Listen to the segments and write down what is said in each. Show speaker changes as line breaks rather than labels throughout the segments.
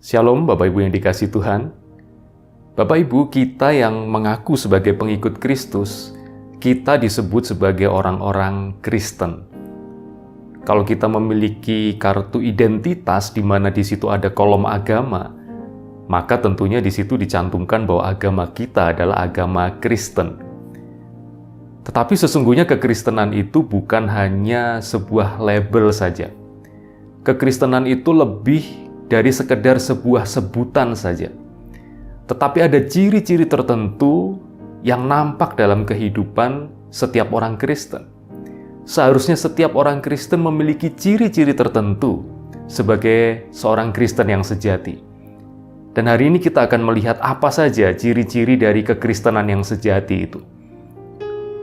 Shalom Bapak Ibu yang dikasihi Tuhan. Bapak Ibu, kita yang mengaku sebagai pengikut Kristus, kita disebut sebagai orang-orang Kristen. Kalau kita memiliki kartu identitas di mana di situ ada kolom agama, maka tentunya di situ dicantumkan bahwa agama kita adalah agama Kristen. Tetapi sesungguhnya kekristenan itu bukan hanya sebuah label saja. Kekristenan itu lebih dari sekedar sebuah sebutan saja. Tetapi ada ciri-ciri tertentu yang nampak dalam kehidupan setiap orang Kristen. Seharusnya setiap orang Kristen memiliki ciri-ciri tertentu sebagai seorang Kristen yang sejati. Dan hari ini kita akan melihat apa saja ciri-ciri dari kekristenan yang sejati itu.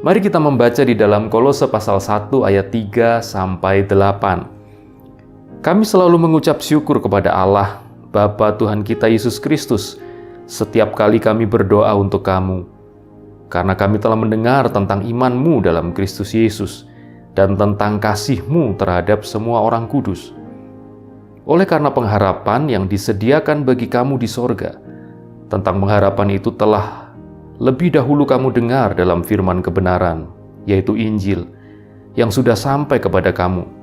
Mari kita membaca di dalam Kolose pasal 1 ayat 3 sampai 8. Kami selalu mengucap syukur kepada Allah, Bapa Tuhan kita Yesus Kristus, setiap kali kami berdoa untuk kamu, karena kami telah mendengar tentang iman-Mu dalam Kristus Yesus dan tentang kasih-Mu terhadap semua orang kudus. Oleh karena pengharapan yang disediakan bagi kamu di sorga, tentang pengharapan itu telah lebih dahulu kamu dengar dalam firman kebenaran, yaitu Injil, yang sudah sampai kepada kamu.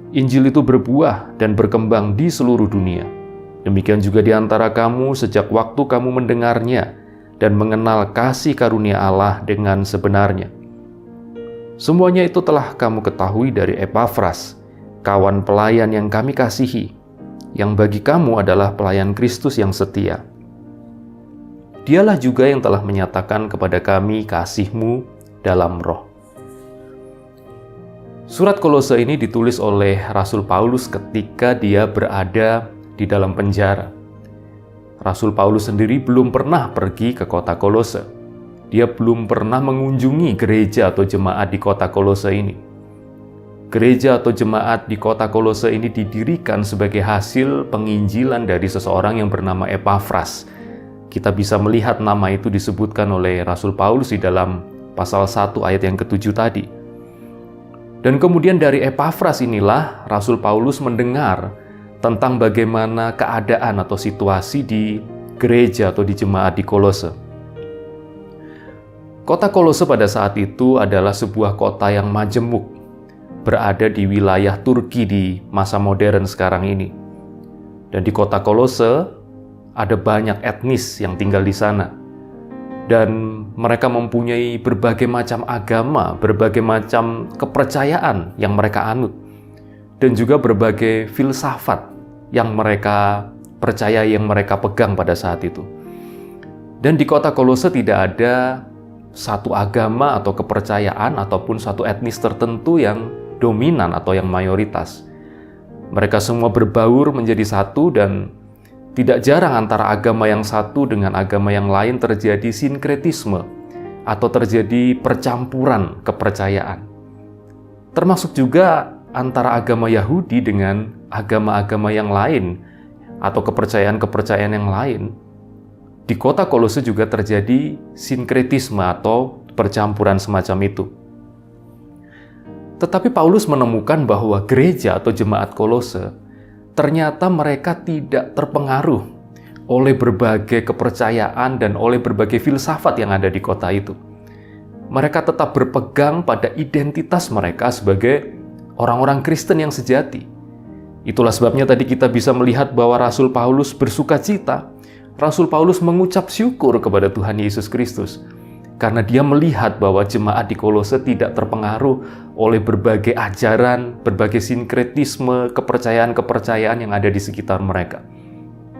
Injil itu berbuah dan berkembang di seluruh dunia. Demikian juga di antara kamu sejak waktu kamu mendengarnya dan mengenal kasih karunia Allah dengan sebenarnya. Semuanya itu telah kamu ketahui dari Epafras, kawan pelayan yang kami kasihi, yang bagi kamu adalah pelayan Kristus yang setia. Dialah juga yang telah menyatakan kepada kami kasih-Mu dalam roh. Surat Kolose ini ditulis oleh Rasul Paulus ketika dia berada di dalam penjara. Rasul Paulus sendiri belum pernah pergi ke kota Kolose. Dia belum pernah mengunjungi gereja atau jemaat di kota Kolose ini. Gereja atau jemaat di kota Kolose ini didirikan sebagai hasil penginjilan dari seseorang yang bernama Epafras. Kita bisa melihat nama itu disebutkan oleh Rasul Paulus di dalam pasal 1 ayat yang ke-7 tadi. Dan kemudian dari Epafras inilah Rasul Paulus mendengar tentang bagaimana keadaan atau situasi di gereja atau di jemaat di Kolose. Kota Kolose pada saat itu adalah sebuah kota yang majemuk, berada di wilayah Turki di masa modern sekarang ini. Dan di kota Kolose ada banyak etnis yang tinggal di sana. Dan mereka mempunyai berbagai macam agama, berbagai macam kepercayaan yang mereka anut. Dan juga berbagai filsafat yang mereka percaya, yang mereka pegang pada saat itu. Dan di kota Kolose tidak ada satu agama atau kepercayaan ataupun satu etnis tertentu yang dominan atau yang mayoritas. Mereka semua berbaur menjadi satu dan tidak jarang antara agama yang satu dengan agama yang lain terjadi sinkretisme atau terjadi percampuran kepercayaan. Termasuk juga antara agama Yahudi dengan agama-agama yang lain atau kepercayaan-kepercayaan yang lain. Di kota Kolose juga terjadi sinkretisme atau percampuran semacam itu. Tetapi Paulus menemukan bahwa gereja atau jemaat Kolose ternyata mereka tidak terpengaruh oleh berbagai kepercayaan dan oleh berbagai filsafat yang ada di kota itu. Mereka tetap berpegang pada identitas mereka sebagai orang-orang Kristen yang sejati. Itulah sebabnya tadi kita bisa melihat bahwa Rasul Paulus bersukacita. Rasul Paulus mengucap syukur kepada Tuhan Yesus Kristus karena dia melihat bahwa jemaat di Kolose tidak terpengaruh oleh berbagai ajaran, berbagai sinkretisme, kepercayaan-kepercayaan yang ada di sekitar mereka.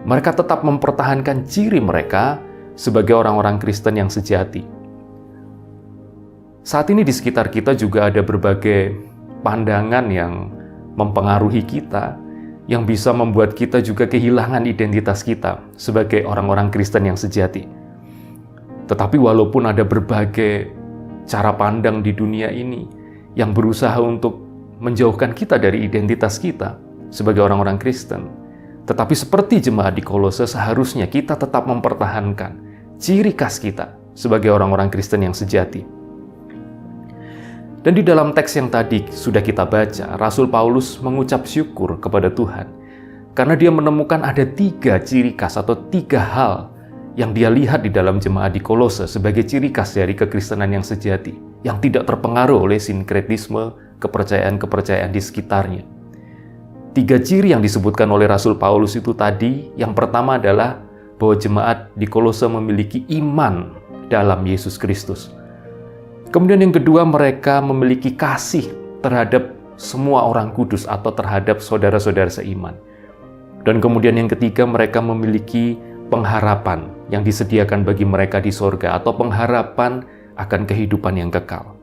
Mereka tetap mempertahankan ciri mereka sebagai orang-orang Kristen yang sejati. Saat ini di sekitar kita juga ada berbagai pandangan yang mempengaruhi kita, yang bisa membuat kita juga kehilangan identitas kita sebagai orang-orang Kristen yang sejati. Tetapi walaupun ada berbagai cara pandang di dunia ini yang berusaha untuk menjauhkan kita dari identitas kita sebagai orang-orang Kristen, tetapi seperti jemaat di Kolose seharusnya kita tetap mempertahankan ciri khas kita sebagai orang-orang Kristen yang sejati. Dan di dalam teks yang tadi sudah kita baca, Rasul Paulus mengucap syukur kepada Tuhan Karena dia menemukan ada 3 ciri khas atau 3 hal yang dia lihat di dalam jemaat di Kolose sebagai ciri khas dari kekristenan yang sejati, yang tidak terpengaruh oleh sinkretisme, kepercayaan-kepercayaan di sekitarnya. 3 ciri yang disebutkan oleh Rasul Paulus itu tadi, yang pertama adalah bahwa jemaat di Kolose memiliki iman dalam Yesus Kristus. Kemudian yang kedua, mereka memiliki kasih terhadap semua orang kudus atau terhadap saudara-saudara seiman. Dan kemudian yang ketiga, mereka memiliki pengharapan yang disediakan bagi mereka di sorga atau pengharapan akan kehidupan yang kekal.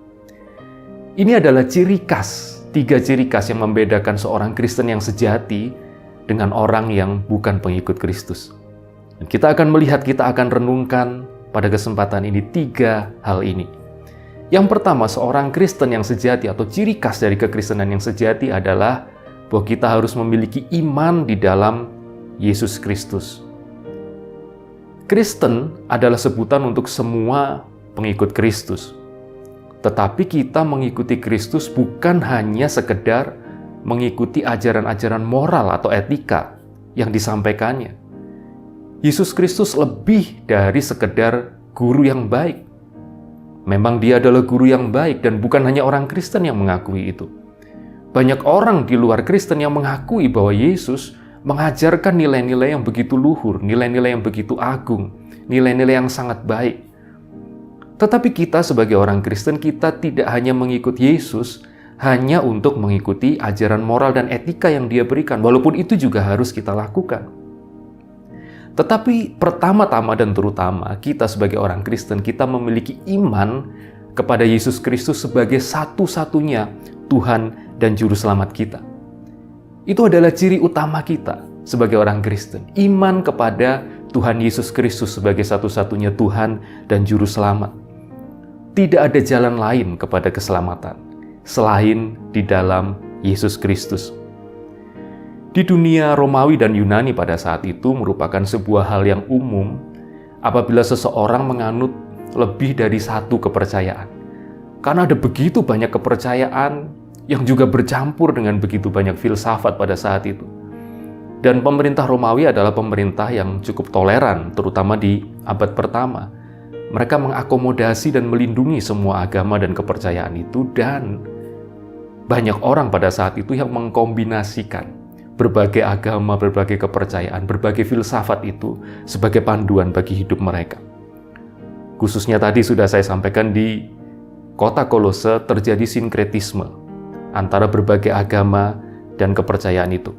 Ini adalah ciri khas, 3 ciri khas yang membedakan seorang Kristen yang sejati dengan orang yang bukan pengikut Kristus. Dan kita akan melihat, kita akan renungkan pada kesempatan ini 3 hal ini. Yang pertama, seorang Kristen yang sejati atau ciri khas dari kekristenan yang sejati adalah bahwa kita harus memiliki iman di dalam Yesus Kristus. Kristen adalah sebutan untuk semua pengikut Kristus. Tetapi kita mengikuti Kristus bukan hanya sekedar mengikuti ajaran-ajaran moral atau etika yang disampaikannya. Yesus Kristus lebih dari sekedar guru yang baik. Memang dia adalah guru yang baik dan bukan hanya orang Kristen yang mengakui itu. Banyak orang di luar Kristen yang mengakui bahwa Yesus mengajarkan nilai-nilai yang begitu luhur, nilai-nilai yang begitu agung, nilai-nilai yang sangat baik. Tetapi kita sebagai orang Kristen, kita tidak hanya mengikut Yesus hanya untuk mengikuti ajaran moral dan etika yang dia berikan, walaupun itu juga harus kita lakukan. Tetapi pertama-tama dan terutama kita sebagai orang Kristen, kita memiliki iman kepada Yesus Kristus sebagai satu-satunya Tuhan dan Juru Selamat kita. Itu adalah ciri utama kita sebagai orang Kristen. Iman kepada Tuhan Yesus Kristus sebagai satu-satunya Tuhan dan Juru Selamat. Tidak ada jalan lain kepada keselamatan selain di dalam Yesus Kristus. Di dunia Romawi dan Yunani pada saat itu merupakan sebuah hal yang umum apabila seseorang menganut lebih dari satu kepercayaan. Karena ada begitu banyak kepercayaan yang juga bercampur dengan begitu banyak filsafat pada saat itu. Dan pemerintah Romawi adalah pemerintah yang cukup toleran, terutama di abad pertama. Mereka mengakomodasi dan melindungi semua agama dan kepercayaan itu, dan banyak orang pada saat itu yang mengkombinasikan berbagai agama, berbagai kepercayaan, berbagai filsafat itu sebagai panduan bagi hidup mereka. Khususnya tadi sudah saya sampaikan, di kota Kolose terjadi sinkretisme antara berbagai agama dan kepercayaan itu.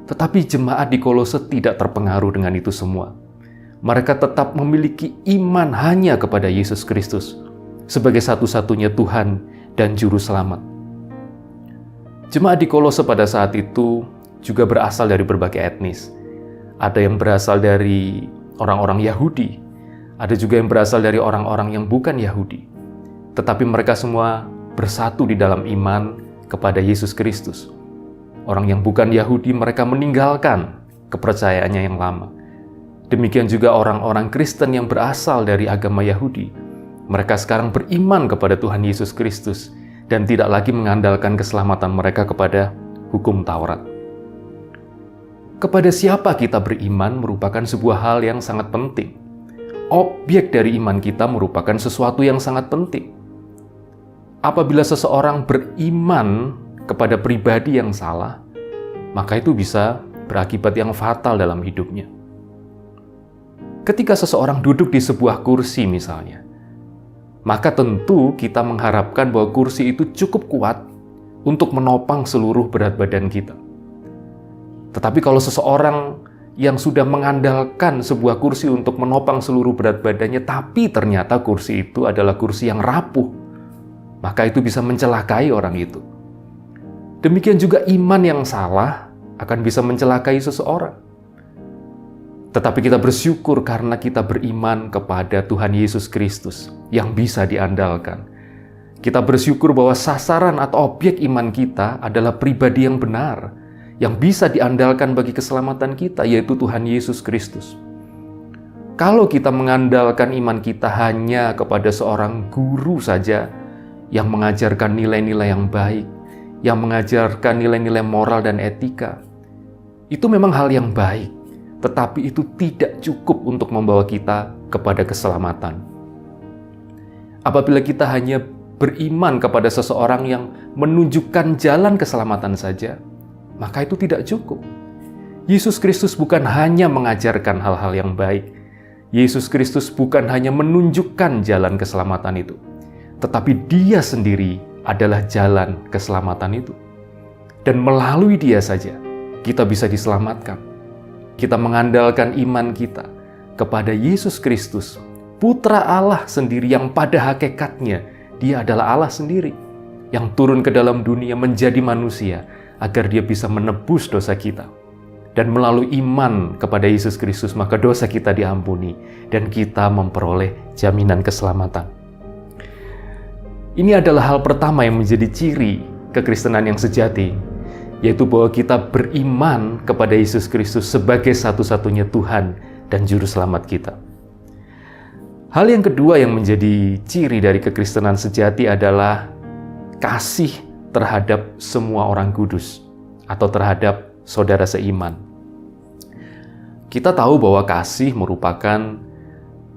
Tetapi jemaat di Kolose tidak terpengaruh dengan itu semua. Mereka tetap memiliki iman hanya kepada Yesus Kristus sebagai satu-satunya Tuhan dan Juru Selamat. Jemaat di Kolose pada saat itu juga berasal dari berbagai etnis. Ada yang berasal dari orang-orang Yahudi, ada juga yang berasal dari orang-orang yang bukan Yahudi. Tetapi mereka semua bersatu di dalam iman kepada Yesus Kristus. Orang yang bukan Yahudi, mereka meninggalkan kepercayaannya yang lama. Demikian juga orang-orang Kristen yang berasal dari agama Yahudi. Mereka sekarang beriman kepada Tuhan Yesus Kristus dan tidak lagi mengandalkan keselamatan mereka kepada hukum Taurat. Kepada siapa kita beriman merupakan sebuah hal yang sangat penting. Objek dari iman kita merupakan sesuatu yang sangat penting. Apabila seseorang beriman kepada pribadi yang salah, maka itu bisa berakibat yang fatal dalam hidupnya. Ketika seseorang duduk di sebuah kursi misalnya, maka tentu kita mengharapkan bahwa kursi itu cukup kuat untuk menopang seluruh berat badan kita. Tetapi kalau seseorang yang sudah mengandalkan sebuah kursi untuk menopang seluruh berat badannya, tapi ternyata kursi itu adalah kursi yang rapuh, maka itu bisa mencelakai orang itu. Demikian juga iman yang salah akan bisa mencelakai seseorang. Tetapi kita bersyukur karena kita beriman kepada Tuhan Yesus Kristus yang bisa diandalkan. Kita bersyukur bahwa sasaran atau objek iman kita adalah pribadi yang benar, yang bisa diandalkan bagi keselamatan kita, yaitu Tuhan Yesus Kristus. Kalau kita mengandalkan iman kita hanya kepada seorang guru saja yang mengajarkan nilai-nilai yang baik, yang mengajarkan nilai-nilai moral dan etika, Itu memang hal yang baik, tetapi itu tidak cukup untuk membawa kita kepada keselamatan. Apabila kita hanya beriman kepada seseorang yang menunjukkan jalan keselamatan saja, maka itu tidak cukup. Yesus Kristus bukan hanya mengajarkan hal-hal yang baik. Yesus Kristus bukan hanya menunjukkan jalan keselamatan itu, tetapi Dia sendiri adalah jalan keselamatan itu. Dan melalui Dia saja, kita bisa diselamatkan. Kita mengandalkan iman kita kepada Yesus Kristus, Putra Allah sendiri yang pada hakikatnya Dia adalah Allah sendiri, yang turun ke dalam dunia menjadi manusia agar Dia bisa menebus dosa kita. Dan melalui iman kepada Yesus Kristus, maka dosa kita diampuni dan kita memperoleh jaminan keselamatan. Ini adalah hal pertama yang menjadi ciri kekristenan yang sejati, yaitu bahwa kita beriman kepada Yesus Kristus sebagai satu-satunya Tuhan dan Juru Selamat kita. Hal yang kedua yang menjadi ciri dari kekristenan sejati adalah kasih terhadap semua orang kudus atau terhadap saudara seiman. Kita tahu bahwa kasih merupakan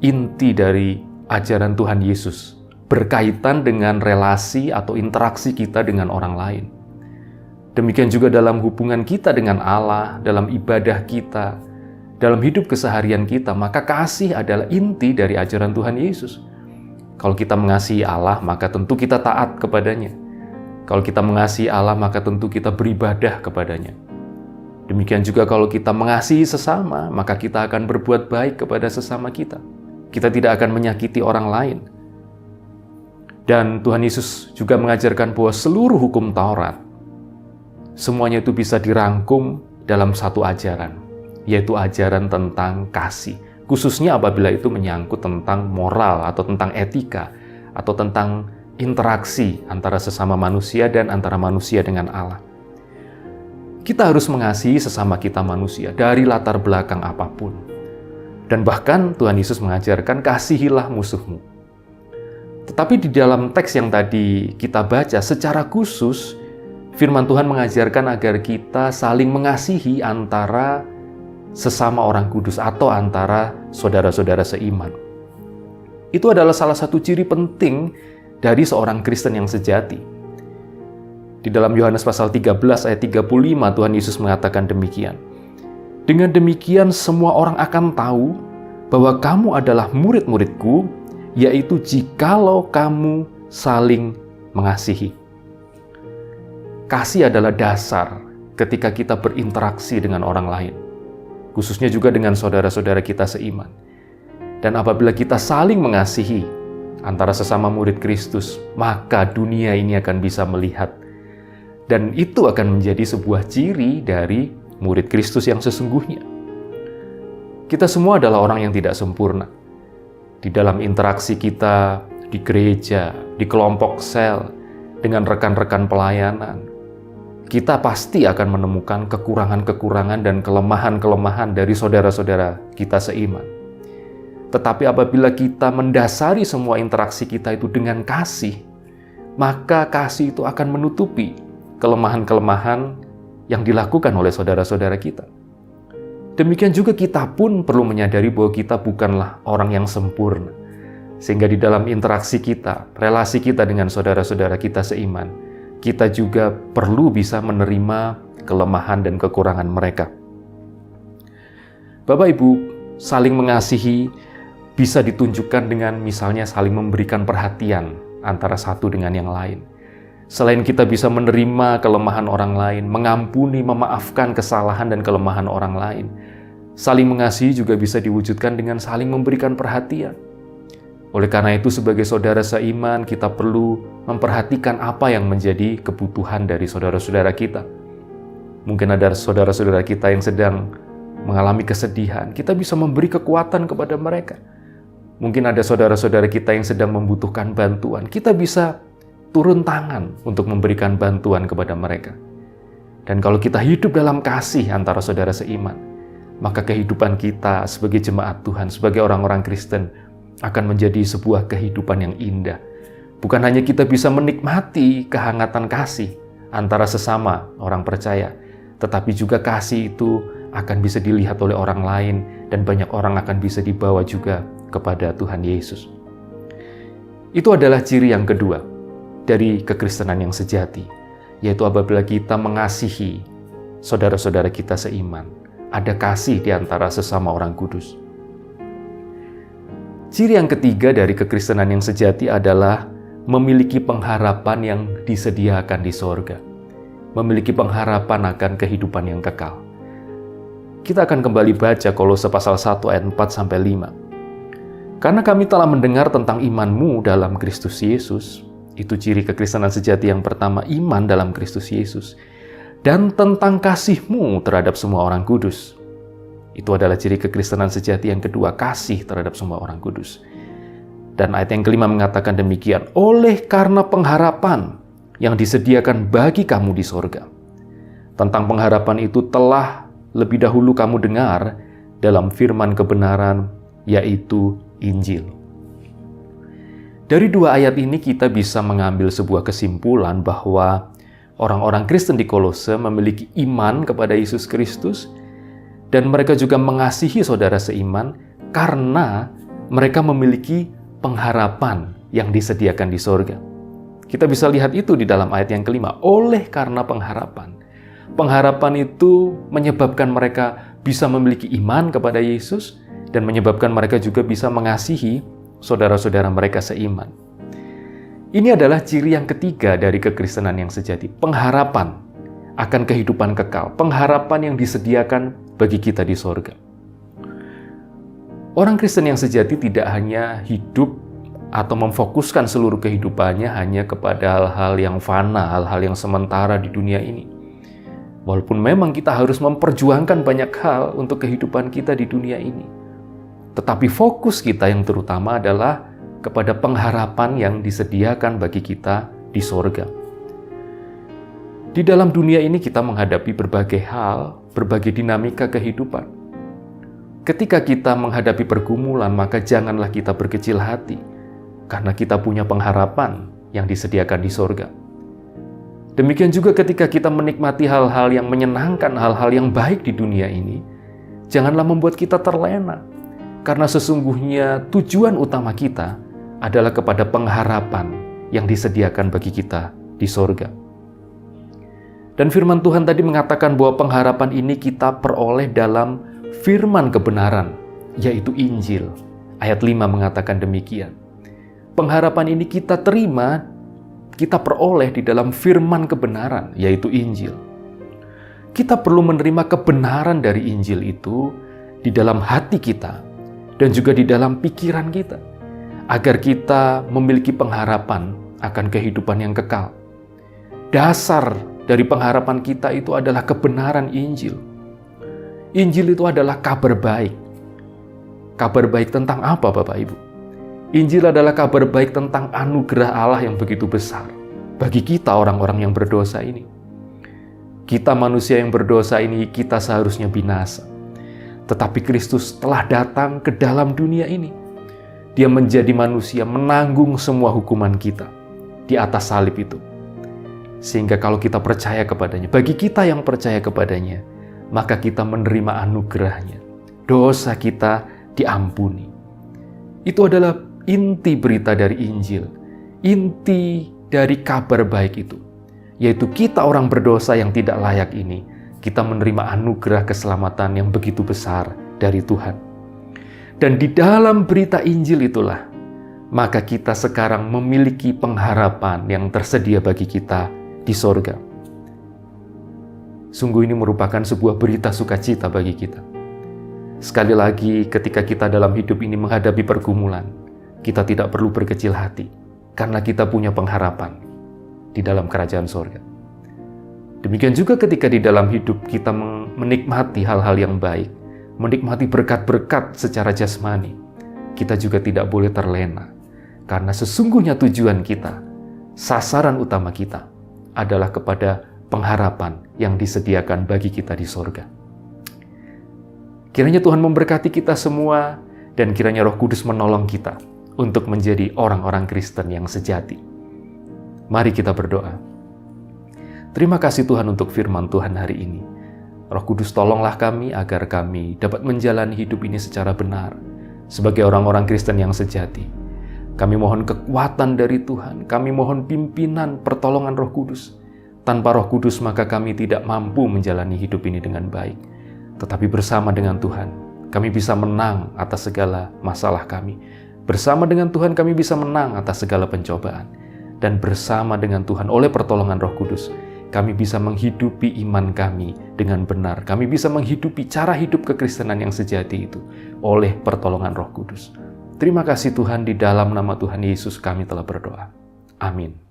inti dari ajaran Tuhan Yesus, berkaitan dengan relasi atau interaksi kita dengan orang lain. Demikian juga dalam hubungan kita dengan Allah, dalam ibadah kita, dalam hidup keseharian kita, maka kasih adalah inti dari ajaran Tuhan Yesus. Kalau kita mengasihi Allah, maka tentu kita taat kepadanya. Kalau kita mengasihi Allah, maka tentu kita beribadah kepadanya. Demikian juga kalau kita mengasihi sesama, maka kita akan berbuat baik kepada sesama kita. Kita tidak akan menyakiti orang lain. Dan Tuhan Yesus juga mengajarkan bahwa seluruh hukum Taurat, semuanya itu bisa dirangkum dalam satu ajaran, yaitu ajaran tentang kasih. Khususnya apabila itu menyangkut tentang moral atau tentang etika, atau tentang interaksi antara sesama manusia dan antara manusia dengan Allah. Kita harus mengasihi sesama kita manusia dari latar belakang apapun. Dan bahkan Tuhan Yesus mengajarkan, kasihilah musuhmu. Tetapi di dalam teks yang tadi kita baca, secara khusus Firman Tuhan mengajarkan agar kita saling mengasihi antara sesama orang kudus atau antara saudara-saudara seiman. Itu adalah salah satu ciri penting dari seorang Kristen yang sejati. Di dalam Yohanes pasal 13 ayat 35 Tuhan Yesus mengatakan demikian. Dengan demikian semua orang akan tahu bahwa kamu adalah murid-muridku, yaitu jikalau kamu saling mengasihi. Kasih adalah dasar ketika kita berinteraksi dengan orang lain, khususnya juga dengan saudara-saudara kita seiman. Dan apabila kita saling mengasihi antara sesama murid Kristus, maka dunia ini akan bisa melihat. Dan itu akan menjadi sebuah ciri dari murid Kristus yang sesungguhnya. Kita semua adalah orang yang tidak sempurna. Di dalam interaksi kita di gereja, di kelompok sel, dengan rekan-rekan pelayanan, kita pasti akan menemukan kekurangan-kekurangan dan kelemahan-kelemahan dari saudara-saudara kita seiman. Tetapi apabila kita mendasari semua interaksi kita itu dengan kasih, maka kasih itu akan menutupi kelemahan-kelemahan yang dilakukan oleh saudara-saudara kita. Demikian juga kita pun perlu menyadari bahwa kita bukanlah orang yang sempurna. Sehingga di dalam interaksi kita, relasi kita dengan saudara-saudara kita seiman, kita juga perlu bisa menerima kelemahan dan kekurangan mereka. Bapak Ibu, saling mengasihi bisa ditunjukkan dengan misalnya saling memberikan perhatian antara satu dengan yang lain. Selain kita bisa menerima kelemahan orang lain, mengampuni, memaafkan kesalahan dan kelemahan orang lain, saling mengasihi juga bisa diwujudkan dengan saling memberikan perhatian. Oleh karena itu, sebagai saudara seiman, kita perlu memperhatikan apa yang menjadi kebutuhan dari saudara-saudara kita. Mungkin ada saudara-saudara kita yang sedang mengalami kesedihan, kita bisa memberi kekuatan kepada mereka. Mungkin ada saudara-saudara kita yang sedang membutuhkan bantuan, kita bisa turun tangan untuk memberikan bantuan kepada mereka. Dan kalau kita hidup dalam kasih antara saudara seiman, maka kehidupan kita sebagai jemaat Tuhan, sebagai orang-orang Kristen, akan menjadi sebuah kehidupan yang indah. Bukan hanya kita bisa menikmati kehangatan kasih antara sesama orang percaya, tetapi juga kasih itu akan bisa dilihat oleh orang lain dan banyak orang akan bisa dibawa juga kepada Tuhan Yesus. Itu adalah ciri yang kedua dari kekristenan yang sejati, yaitu apabila kita mengasihi saudara-saudara kita seiman. Ada kasih di antara sesama orang kudus. Ciri yang ketiga dari kekristenan yang sejati adalah memiliki pengharapan yang disediakan di sorga. Memiliki pengharapan akan kehidupan yang kekal. Kita akan kembali baca Kolose pasal 1 ayat 4-5. Karena kami telah mendengar tentang imanmu dalam Kristus Yesus. Itu ciri kekristenan sejati yang pertama, iman dalam Kristus Yesus. Dan tentang kasihmu terhadap semua orang kudus. Itu adalah ciri kekristenan sejati yang kedua, kasih terhadap semua orang kudus. Dan ayat yang kelima mengatakan demikian, oleh karena pengharapan yang disediakan bagi kamu di sorga. Tentang pengharapan itu telah lebih dahulu kamu dengar dalam firman kebenaran, yaitu Injil. Dari dua ayat ini kita bisa mengambil sebuah kesimpulan bahwa orang-orang Kristen di Kolose memiliki iman kepada Yesus Kristus dan mereka juga mengasihi saudara seiman karena mereka memiliki pengharapan yang disediakan di sorga. Kita bisa lihat itu di dalam ayat yang kelima, oleh karena pengharapan. Pengharapan itu menyebabkan mereka bisa memiliki iman kepada Yesus dan menyebabkan mereka juga bisa mengasihi saudara-saudara mereka seiman. Ini adalah ciri yang ketiga dari kekristenan yang sejati, pengharapan akan kehidupan kekal, pengharapan yang disediakan bagi kita di sorga. Orang Kristen yang sejati tidak hanya hidup atau memfokuskan seluruh kehidupannya hanya kepada hal-hal yang fana, hal-hal yang sementara di dunia ini. Walaupun memang kita harus memperjuangkan banyak hal untuk kehidupan kita di dunia ini. Tetapi fokus kita yang terutama adalah kepada pengharapan yang disediakan bagi kita di sorga. Di dalam dunia ini kita menghadapi berbagai hal, berbagai dinamika kehidupan. Ketika kita menghadapi pergumulan, maka janganlah kita berkecil hati, karena kita punya pengharapan yang disediakan di sorga. Demikian juga ketika kita menikmati hal-hal yang menyenangkan, hal-hal yang baik di dunia ini, janganlah membuat kita terlena, karena sesungguhnya tujuan utama kita adalah kepada pengharapan yang disediakan bagi kita di sorga. Dan firman Tuhan tadi mengatakan bahwa pengharapan ini kita peroleh dalam firman kebenaran, yaitu Injil. Ayat 5 mengatakan demikian. Pengharapan ini kita terima, kita peroleh di dalam firman kebenaran, yaitu Injil. Kita perlu menerima kebenaran dari Injil itu di dalam hati kita dan juga di dalam pikiran kita, agar kita memiliki pengharapan akan kehidupan yang kekal. Dasar dari pengharapan kita itu adalah kebenaran Injil. Injil itu adalah kabar baik. Kabar baik tentang apa, Bapak Ibu? Injil adalah kabar baik tentang anugerah Allah yang begitu besar bagi kita orang-orang yang berdosa ini. Kita manusia yang berdosa ini, kita seharusnya binasa. Tetapi Kristus telah datang ke dalam dunia ini. Dia menjadi manusia, menanggung semua hukuman kita di atas salib itu. Sehingga kalau kita percaya kepadanya, bagi kita yang percaya kepadanya, maka kita menerima anugerahnya. Dosa kita diampuni. Itu adalah inti berita dari Injil. Inti dari kabar baik itu. Yaitu kita orang berdosa yang tidak layak ini, kita menerima anugerah keselamatan yang begitu besar dari Tuhan. Dan di dalam berita Injil itulah, maka kita sekarang memiliki pengharapan yang tersedia bagi kita di sorga. Sungguh ini merupakan sebuah berita sukacita bagi kita. Sekali lagi, ketika kita dalam hidup ini menghadapi pergumulan, kita tidak perlu berkecil hati, karena kita punya pengharapan di dalam kerajaan sorga. Demikian juga ketika di dalam hidup kita menikmati hal-hal yang baik, menikmati berkat-berkat secara jasmani, kita juga tidak boleh terlena. Karena sesungguhnya tujuan kita, sasaran utama kita, adalah kepada pengharapan yang disediakan bagi kita di sorga. Kiranya Tuhan memberkati kita semua, dan kiranya Roh Kudus menolong kita untuk menjadi orang-orang Kristen yang sejati. Mari kita berdoa. Terima kasih Tuhan untuk firman Tuhan hari ini. Roh Kudus, tolonglah kami agar kami dapat menjalani hidup ini secara benar sebagai orang-orang Kristen yang sejati. Kami mohon kekuatan dari Tuhan, kami mohon pimpinan pertolongan Roh Kudus. Tanpa Roh Kudus maka kami tidak mampu menjalani hidup ini dengan baik. Tetapi bersama dengan Tuhan, kami bisa menang atas segala masalah kami. Bersama dengan Tuhan kami bisa menang atas segala pencobaan. Dan bersama dengan Tuhan oleh pertolongan Roh Kudus, kami bisa menghidupi iman kami dengan benar. Kami bisa menghidupi cara hidup kekristenan yang sejati itu oleh pertolongan Roh Kudus. Terima kasih Tuhan, di dalam nama Tuhan Yesus kami telah berdoa. Amin.